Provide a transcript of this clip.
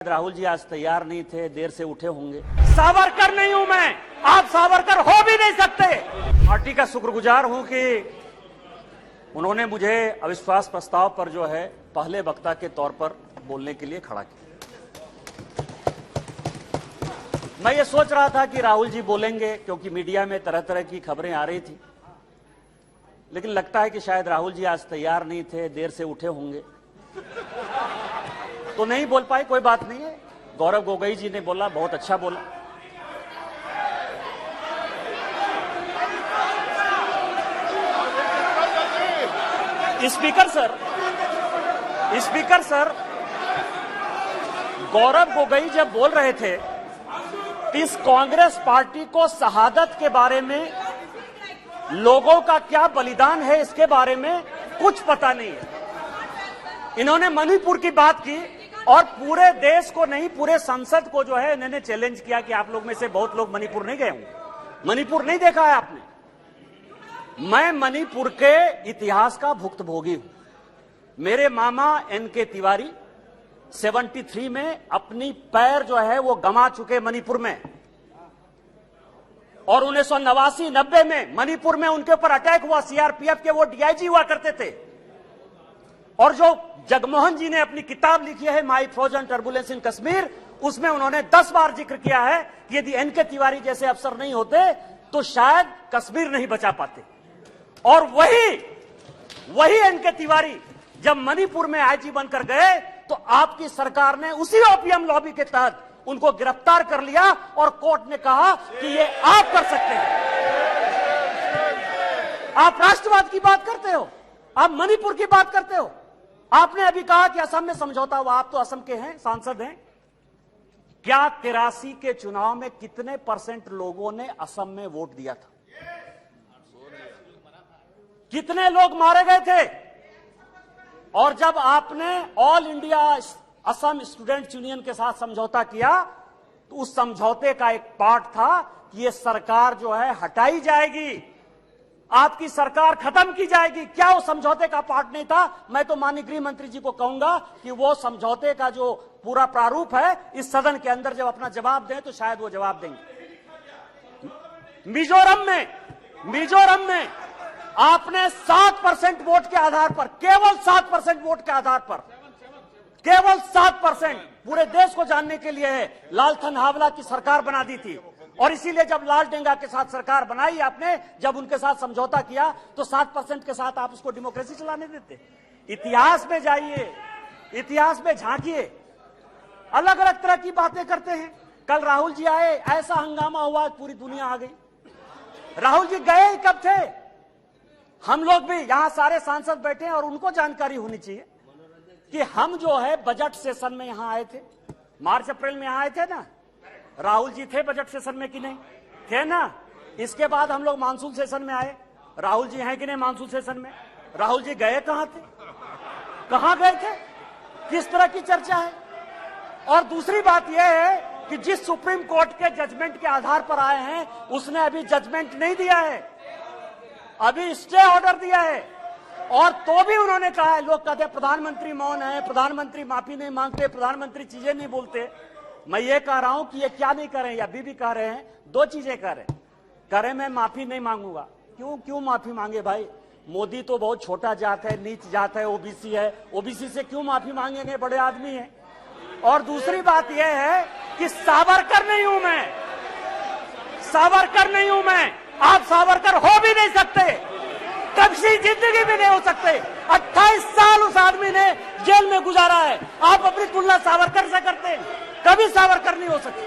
राहुल जी आज तैयार नहीं थे, देर से उठे होंगे। सावरकर नहीं हूं मैं, आप सावरकर हो भी नहीं सकते। पार्टी का शुक्रगुजार हूं कि उन्होंने मुझे अविश्वास प्रस्ताव पर जो है पहले वक्ता के तौर पर बोलने के लिए खड़ा किया। मैं ये सोच रहा था कि राहुल जी बोलेंगे क्योंकि मीडिया में तरह तरह की खबरें आ रही थी, लेकिन लगता है कि शायद राहुल जी आज तैयार नहीं थे, देर से उठे होंगे तो नहीं बोल पाए। कोई बात नहीं है, गौरव गोगोई जी ने बोला, बहुत अच्छा बोला। स्पीकर सर, गौरव गोगोई जब बोल रहे थे इस कांग्रेस पार्टी को शहादत के बारे में, लोगों का क्या बलिदान है इसके बारे में कुछ पता नहीं है। इन्होंने मणिपुर की बात की और पूरे देश को नहीं, पूरे संसद को जो है इन्होंने चैलेंज किया कि आप लोग में से बहुत लोग मणिपुर नहीं गए होंगे, मणिपुर नहीं देखा है आपने। मैं मणिपुर के इतिहास का भुक्तभोगी हूं। मेरे मामा एनके तिवारी 73 में अपनी पैर जो है वो गंवा चुके मणिपुर में, और 1989-90 में मणिपुर में उनके ऊपर अटैक हुआ। सीआरपीएफ के वो डीआईजी हुआ करते थे। और जो जगमोहन जी ने अपनी किताब लिखी है माई फ्रोजन टर्बुलेंस इन कश्मीर, उसमें उन्होंने 10 बार जिक्र किया है कि यदि एनके तिवारी जैसे अफसर नहीं होते तो शायद कश्मीर नहीं बचा पाते। और वही एनके तिवारी जब मणिपुर में आईजी बनकर गए तो आपकी सरकार ने उसी ओपीएम लॉबी के तहत उनको गिरफ्तार कर लिया और कोर्ट ने कहा कि ये आप कर सकते हैं। आप राष्ट्रवाद की बात करते हो, आप मणिपुर की बात करते हो। आपने अभी कहा कि असम में समझौता हुआ, आप तो असम के हैं, सांसद हैं। क्या 83 के चुनाव में कितने % लोगों ने असम में वोट दिया था? कितने लोग मारे गए थे? और जब आपने all India Assam students union के साथ समझौता किया तो उस समझौते का एक पार्ट था कि ये सरकार जो है हटाई जाएगी, आपकी सरकार खत्म की जाएगी। क्या वो समझौते का पार्ट नहीं था? मैं तो माननीय गृह मंत्री जी को कहूंगा कि वो समझौते का जो पूरा प्रारूप है इस सदन के अंदर जब अपना जवाब दें तो शायद वो जवाब देंगे। मिजोरम में आपने 7% वोट के आधार पर, केवल 7% वोट के आधार पर, केवल 7%, पूरे देश को जानने के लिए है, लालथन हावला की सरकार बना दी थी। और इसीलिए जब लाल डेंगा के साथ सरकार बनाई आपने, जब उनके साथ समझौता किया तो 7% के साथ आप उसको डेमोक्रेसी चलाने देते। इतिहास में जाइए, इतिहास में झांकिए, अलग अलग तरह की बातें करते हैं। कल राहुल जी आए, ऐसा हंगामा हुआ, पूरी दुनिया आ गई। राहुल जी गए कब थे? हम लोग भी यहां सारे सांसद बैठे हैं और उनको जानकारी होनी चाहिए कि हम जो है बजट सेशन में यहां आए थे, मार्च अप्रैल में यहां आए थे ना। राहुल जी थे बजट सेशन में कि नहीं थे ना? इसके बाद हम लोग मानसून सेशन में आए, राहुल जी हैं कि नहीं मानसून सेशन में? राहुल जी गए कहां थे? कहां गए थे? किस तरह की चर्चा है? और दूसरी बात यह है कि जिस सुप्रीम कोर्ट के जजमेंट के आधार पर आए हैं उसने अभी जजमेंट नहीं दिया है, अभी स्टे ऑर्डर दिया है। और तो भी उन्होंने कहा है, लोग कहते हैं प्रधानमंत्री मौन है, प्रधानमंत्री माफी नहीं मांगते, प्रधानमंत्री चीजें नहीं बोलते। मैं ये कह रहा हूं कि ये क्या नहीं कर रहे हैं, या अभी भी कह रहे हैं, दो चीजें कह रहे मैं माफी नहीं मांगूंगा। क्यों माफी मांगे भाई? मोदी तो बहुत छोटा जात है, नीच जात है, ओबीसी है, ओबीसी से क्यों माफी मांगेंगे? बड़े आदमी है। और दूसरी बात यह है कि सावरकर नहीं हूं मैं, सावरकर नहीं हूं मैं, आप सावरकर हो भी नहीं सकते, कभी जिंदगी भी नहीं हो सकते। 28 साल उस आदमी ने जेल में गुजारा है, आप अपनी तुलना सावरकर से करते हैं, कभी सावरकर नहीं हो सकते।